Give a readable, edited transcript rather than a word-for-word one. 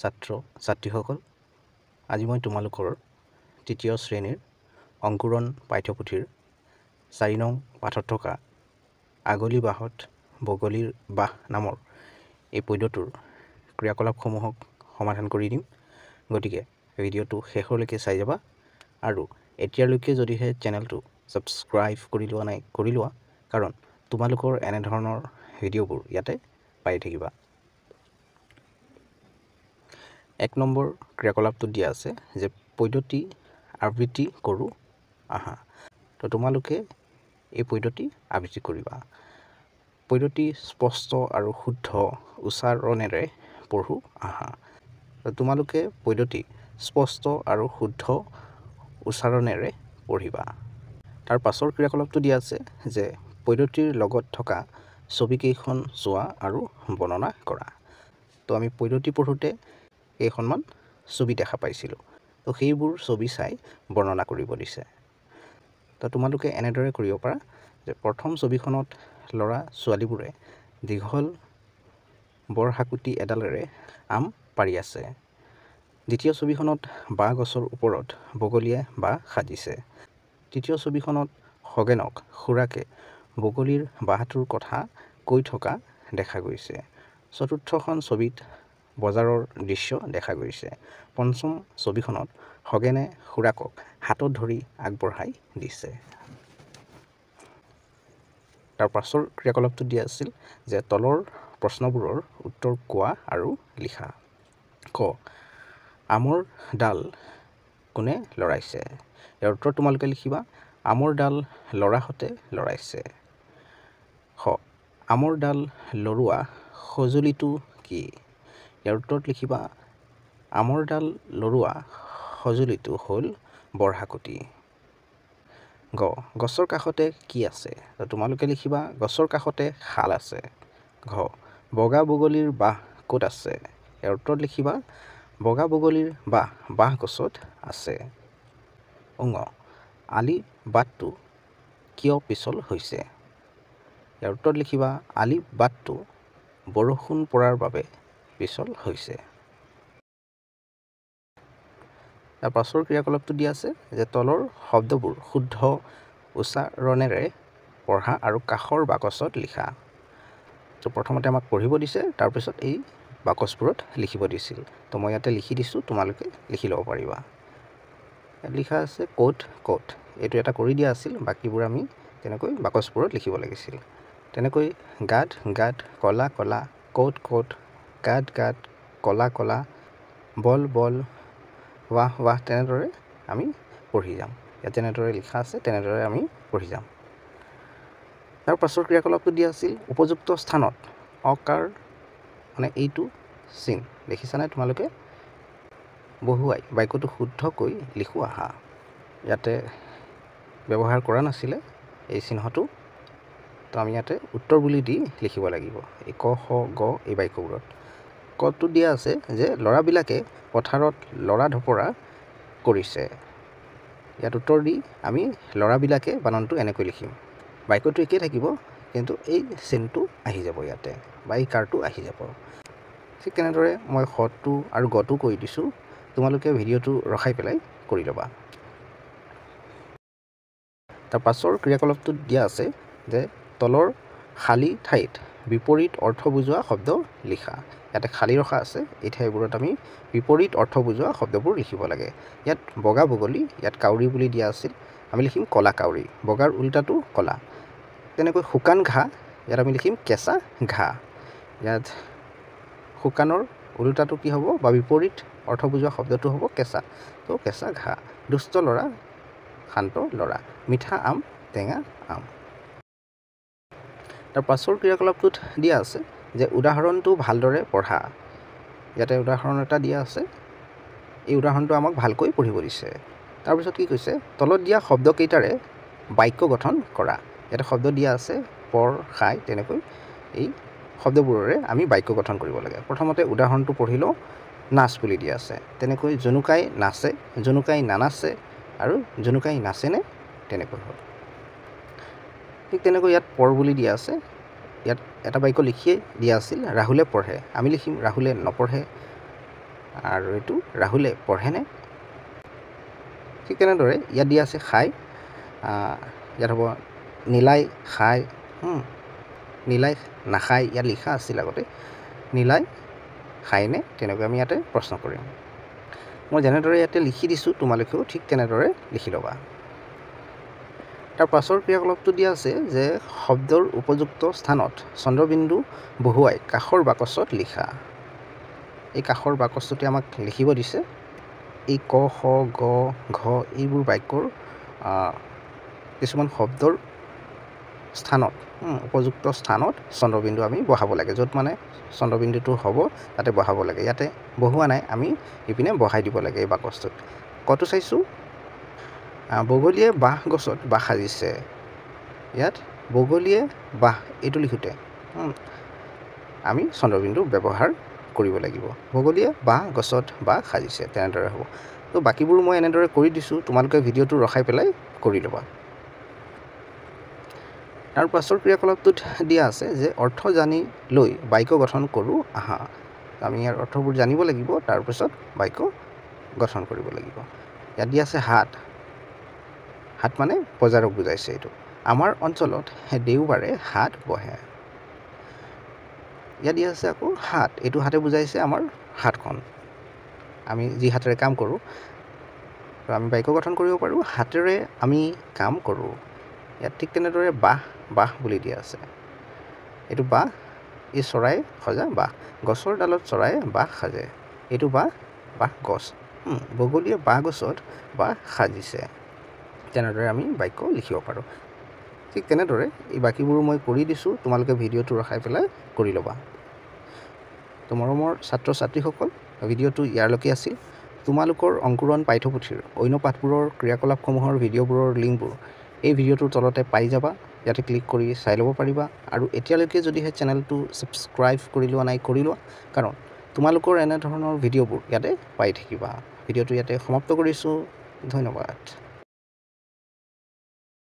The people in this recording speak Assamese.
ছাত্ৰ ছাত্ৰীসকল, আজি মই তোমালোকৰ তৃতীয় শ্ৰেণীৰ অংকুৰণ পাঠ্যপুথিৰ ৪ নং পাঠত থকা আগলি বাঁহত বগলীৰ বাঁহ নামৰ এই পদ্যটোৰ ক্ৰিয়াকলাপসমূহক সমাধান কৰি দিম। গতিকে ভিডিঅ'টো শেষলৈকে চাই যাবা আৰু এতিয়ালৈকে যদিহে চেনেলটো ছাবস্ক্ৰাইব কৰি লোৱা নাই কৰি লোৱা, কাৰণ তোমালোকৰ এনেধৰণৰ ভিডিঅ'বোৰ ইয়াতে পাই থাকিবা। ১ নম্বৰ ক্ৰিয়াকলাপটোত দিয়া আছে যে পদ্যটি আবৃত্তি কৰোঁ আহা। তো তোমালোকে এই পদ্যটি আবৃত্তি কৰিবা। পদ্যটি স্পষ্ট আৰু শুদ্ধ উচ্চাৰণেৰে পঢ়োঁ আহা। তো তোমালোকে পদ্যটি স্পষ্ট আৰু শুদ্ধ উচ্চাৰণেৰে পঢ়িবা। তাৰ পাছৰ ক্ৰিয়াকলাপটো দিয়া আছে যে পদ্যটিৰ লগত থকা ছবিকেইখন চোৱা আৰু বৰ্ণনা কৰা। তো আমি পদ্যটি পঢ়োঁতে কেইখনমান ছবি দেখা পাইছিলোঁ, তো সেইবোৰ ছবি চাই বৰ্ণনা কৰিব দিছে। তো তোমালোকে এনেদৰে কৰিব পাৰা যে প্ৰথম ছবিখনত ল'ৰা ছোৱালীবোৰে দীঘল বৰহাকুটি এডালেৰে আম পাৰি আছে। দ্বিতীয় ছবিখনত বাঁহ গছৰ ওপৰত বগলীয়ে বাঁহ সাজিছে। তৃতীয় ছবিখনত খগেনক খুৰাকে বগলীৰ বাঁহটোৰ কথা কৈ থকা দেখা গৈছে। চতুৰ্থখন ছবিত বজাৰৰ দৃশ্য দেখা গৈছে। পঞ্চম ছবিখনত খগেনে খুৰাকক হাতত ধৰি আগবঢ়াই দিছে। তাৰ পাছৰ ক্ৰিয়াকলাপটো দিয়া আছিল যে তলৰ প্ৰশ্নবোৰৰ উত্তৰ কোৱা আৰু লিখা। ক, আমৰ ডাল কোনে লৰাইছে? ইয়াৰ উত্তৰ তোমালোকে লিখিবা, আমৰ ডাল ল'ৰাহঁতে লৰাইছে। খ, আমৰ ডাল লৰোৱা সঁজুলিটো কি? ইয়াৰ উত্তৰত লিখিবা, আমৰ ডাল লৰোৱা সঁজুলিটো হ'ল বৰহাকুটি। গ, গছৰ কাষতে কি আছে? তো তোমালোকে লিখিবা, গছৰ কাষতে শাল আছে। ঘ, বগা বগলীৰ বাঁহ ক'ত আছে? ইয়াৰ উত্তৰত লিখিবা, বগা বগলীৰ বাঁহ বাঁহ গছত আছে। ঙ, আলি বাটটো কিয় পিছল হৈছে? ইয়াৰ উত্তৰত লিখিবা, আলি বাটটো বৰষুণ পৰাৰ বাবে পিছল হৈছে। তাৰ পাছৰ ক্ৰিয়াকলাপটো দিয়া আছে যে তলৰ শব্দবোৰ শুদ্ধ উচ্চাৰণেৰে পঢ়া আৰু কাষৰ বাকচত লিখা। তো প্ৰথমতে আমাক পঢ়িব দিছে, তাৰপিছত এই বাকচবোৰত লিখিব দিছিল। তো মই ইয়াতে লিখি দিছোঁ, তোমালোকে লিখি ল'ব পাৰিবা। ইয়াত লিখা আছে ক'ত ক'ত, এইটো এটা কৰি দিয়া আছিল, বাকীবোৰ আমি তেনেকৈ বাকচবোৰত লিখিব লাগিছিল। তেনেকৈ গাত গাত কলা কলা, ক'ত ক'ত, গাত গাত কলা কলা, বল বল, ৱাহ ৱাহ, তেনেদৰে আমি পঢ়ি যাম। ইয়াত যেনেদৰে লিখা আছে তেনেদৰে আমি পঢ়ি যাম। তাৰ পাছৰ ক্ৰিয়াকলাপটো দিয়া আছিল উপযুক্ত স্থানত অকাৰ মানে এইটো চিন দেখিছানে তোমালোকে বহুৱাই বাক্যটো শুদ্ধকৈ লিখোঁ আহা। ইয়াতে ব্যৱহাৰ কৰা নাছিলে এই চিহ্নটো, তো আমি ইয়াতে উত্তৰ বুলি দি লিখিব লাগিব এই ক খ গ এই বাক্যবোৰত। কটো দিয়া আছে যে ল'ৰাবিলাকে পথাৰত লৰা ঢপৰা কৰিছে। ইয়াত উত্তৰ দি আমি ল'ৰাবিলাকে বানানটো এনেকৈ লিখিম। বাক্যটো একেই থাকিব, কিন্তু এই চিনটো আহি যাব ইয়াতে বা এই কাৰটো আহি যাব। ঠিক তেনেদৰে মই খটো আৰু গটো কৈ দিছোঁ, তোমালোকে ভিডিঅ'টো ৰখাই পেলাই কৰি ল'বা। তাৰ পাছৰ ক্ৰিয়াকলাপটোত দিয়া আছে যে তলৰ খালী ঠাইত বিপৰীত অৰ্থ বুজোৱা শব্দ লিখা। ইয়াতে খালী ৰখা আছে, এই ঠাইবোৰত আমি বিপৰীত অৰ্থ বুজোৱা শব্দবোৰ লিখিব লাগে। ইয়াত বগা বগলী, ইয়াত কাউৰী বুলি দিয়া আছিল, আমি লিখিম কলা কাউৰী, বগাৰ উল্টাটো কলা। তেনেকৈ শুকান ঘাঁহ, ইয়াত আমি লিখিম কেঁচা ঘাঁহ। ইয়াত শুকানৰ উল্টাটো কি হ'ব বা বিপৰীত অৰ্থ বুজোৱা শব্দটো হ'ব কেঁচা, তো কেঁচা ঘাঁহ। দুষ্ট ল'ৰা শান্ত ল'ৰা, মিঠা আম টেঙা আম। তাৰ পাছৰ ক্ৰিয়াকলাপটোত দিয়া আছে যে উদাহৰণটো ভালদৰে পঢ়া। ইয়াতে উদাহৰণ এটা দিয়া আছে, এই উদাহৰণটো আমাক ভালকৈ পঢ়িব দিছে। তাৰপিছত কি কৈছে, তলত দিয়া শব্দকেইটাৰে বাক্য গঠন কৰা। ইয়াতে শব্দ দিয়া আছে পৰ, খাই, তেনেকৈ এই শব্দবোৰৰে আমি বাক্য গঠন কৰিব লাগে। প্ৰথমতে উদাহৰণটো পঢ়ি লওঁ, নাচ বুলি দিয়া আছে। তেনেকৈ জনুকাই নাচে, জনুকাই নানাচে আৰু জনুকাই নাচেনে, তেনেকৈ হ'ল। ঠিক তেনেকৈ ইয়াত পৰ বুলি দিয়া আছে, ইয়াত এটা বাক্য লিখিয়ে দিয়া আছিল, ৰাহুলে পঢ়ে, আমি লিখিম ৰাহুলে নপঢ়ে। আৰু এইটো ৰাহুলে পঢ়েনে ঠিক তেনেদৰে ইয়াত দিয়া আছে খায় ইয়াত হ'ব নীলাই খায় নীলাই নাখায় ইয়াত লিখা আছিল আগতে নীলাই খায়নে তেনেকৈ আমি ইয়াতে প্ৰশ্ন কৰিম মই যেনেদৰে ইয়াতে লিখি দিছোঁ তোমালোকেও ঠিক তেনেদৰে লিখি ল'বা তাৰ পাছৰ ক্ৰিয়াকলাপটো দিয়া আছে যে শব্দৰ উপযুক্ত স্থানত চন্দ্ৰবিন্দু বহুৱাই কাষৰ বাকচত লিখা এই কাষৰ বাকচটোতে আমাক লিখিব দিছে এই ক খ গ ঘ এইবোৰ বাক্যৰ কিছুমান শব্দৰ স্থানত উপযুক্ত স্থানত চন্দ্ৰবিন্দু আমি বহাব লাগে য'ত মানে চন্দ্ৰবিন্দুটো হ'ব তাতে বহাব লাগে ইয়াতে বহোৱা নাই আমি ইপিনে বহাই দিব লাগে এই বাকচটোত কটো চাইছোঁ বগলীয়ে বাঁহ গছত বাঁহ সাজিছে ইয়াত বগলীয়ে বাঁহ এইটো লিখোঁতে আমি চন্দ্ৰবিন্দু ব্যৱহাৰ কৰিব লাগিব বগলীয়ে বাঁহ গছত বাঁহ সাজিছে তেনেদৰে হ'ব তো বাকীবোৰ মই এনেদৰে কৰি দিছোঁ তোমালোকে ভিডিঅ'টো ৰখাই পেলাই কৰি ল'বা তাৰ পাছৰ ক্ৰিয়াকলাপটোত দিয়া আছে যে অৰ্থ জানি লৈ বাক্য গঠন কৰোঁ আহা আমি ইয়াৰ অৰ্থবোৰ জানিব লাগিব তাৰপিছত বাক্য গঠন কৰিব লাগিব ইয়াত দিয়া আছে হাট হাট মানে বজাৰক বুজাইছে এইটো আমাৰ অঞ্চলত দেওবাৰে হাট বহে ইয়াত দিয়া আছে আকৌ হাট এইটো হাতে বুজাইছে আমাৰ হাটখন আমি যি হাতেৰে কাম কৰোঁ আমি বাক্য গঠন কৰিব পাৰোঁ হাতেৰে আমি কাম কৰোঁ ইয়াত ঠিক তেনেদৰে বাঁহ বাঁহ বুলি দিয়া আছে এইটো বাঁহ এই চৰাই সজা বাঁহ গছৰ ডালত চৰায়ে বাঁহ সাজে এইটো বাঁহ বাঁহ গছ বগলীয়ে বাঁহ গছত বাঁহ সাজিছে তেনেদৰে আমি বাক্য লিখিব পাৰোঁ ঠিক তেনেদৰে এই বাকীবোৰ মই কৰি দিছোঁ তোমালোকে ভিডিঅ'টো ৰখাই পেলাই কৰি ল'বা তো মৰমৰ ছাত্ৰ ছাত্ৰীসকল ভিডিঅ'টো ইয়াৰলৈকে আছিল তোমালোকৰ অংকুৰণ পাঠ্যপুথিৰ অন্য পাঠবোৰৰ ক্ৰিয়াকলাপসমূহৰ ভিডিঅ'বোৰৰ লিংকবোৰ এই ভিডিঅ'টোৰ তলতে পাই যাবা ইয়াতে ক্লিক কৰি চাই ল'ব পাৰিবা আৰু এতিয়ালৈকে যদিহে চেনেলটো ছাবস্ক্ৰাইব কৰি লোৱা নাই কৰি লোৱা কাৰণ তোমালোকৰ এনেধৰণৰ ভিডিঅ'বোৰ ইয়াতে পাই থাকিবা ভিডিঅ'টো ইয়াতে সমাপ্ত কৰিছোঁ ধন্যবাদ